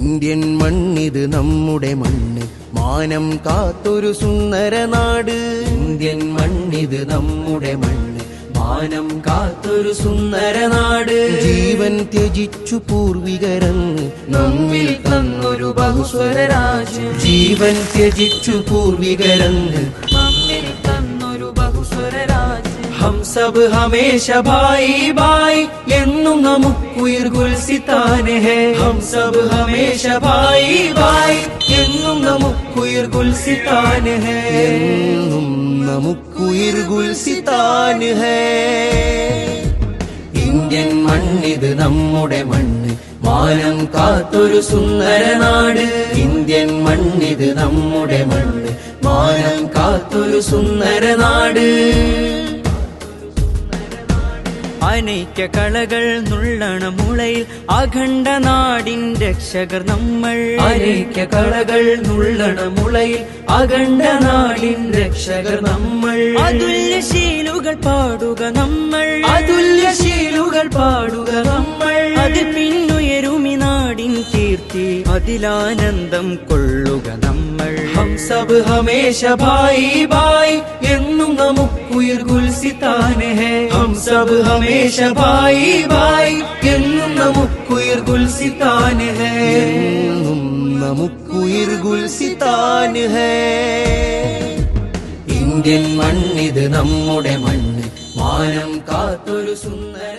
Indian മണ്ണിത് നമ്മുടെ മണ്ണ്, മാനം കാത്തൊരു സുന്ദര നാട്. ഇന്ത്യൻ മണ്ണിത് നമ്മുടെ മണ്ണ്, മാനം കാത്തൊരു സുന്ദര നാട്. ജീവൻ ത്യജിച്ചു പൂർവികരങ്ങ് നമ്മിൽ തന്നൊരു ബഹുസ്വര രാജ്യം. ജീവൻ ത്യജിച്ചു പൂർവികരങ്ങ് നമ്മിൽ തന്നൊരു ബഹുസ്വര രാജ്യം. हम सब हमेशा भाई भाई എന്നും നമുക്കുയിർ ഗുൽസിതാൻ है. हम सब हमेशा भाई भाई എന്നും നമുക്കുയിർ ഗുൽസിതാൻ है. എന്നും നമുക്കുയിർ ഗുൽസിതാൻ है. ഇന്ത്യൻ മണ്ണിത് നമ്മുടെ മണ്ണ്, മാനം കാത്തൊരു സുന്ദര നാട്. ഇന്ത്യൻ മണ്ണിത് നമ്മുടെ മണ്ണ്, മാനം കാത്തൊരു സുന്ദര നാട്. അനൈക്യ കളകൾ നുള്ളണ മുളയിൽ അഖണ്ഡ നാടിൻ രക്ഷകർ നമ്മൾ. അനൈക്യ കളകൾ നുള്ളണ മുളയിൽ അഖണ്ഡ നാടിൻ രക്ഷകർ നമ്മൾ. അതുല്യശീലുകൾ പാടുക നമ്മൾ. അതുല്യശീലുകൾ പാടുക നമ്മൾ. അതിൽ പിന്നുയരുമി നാടിൻ കീർത്തി, അതിലാനന്ദം കൊള്ളുക നമ്മൾ. हम सब हमेशा भाई भाई എന്നും നമുക്കുയിർ ഗുൽസിതാൻ है. हम सब हमेशा भाई भाई എന്നും നമുക്കുയിർ ഗുൽസിതാൻ है. എന്നും നമുക്കുയിർ ഗുൽസിതാൻ है. ഇന്ത്യൻ മണ്ണിത് നമ്മുടെ മണ്ണ്, മാനം കാത്തൊരു സുന്ദര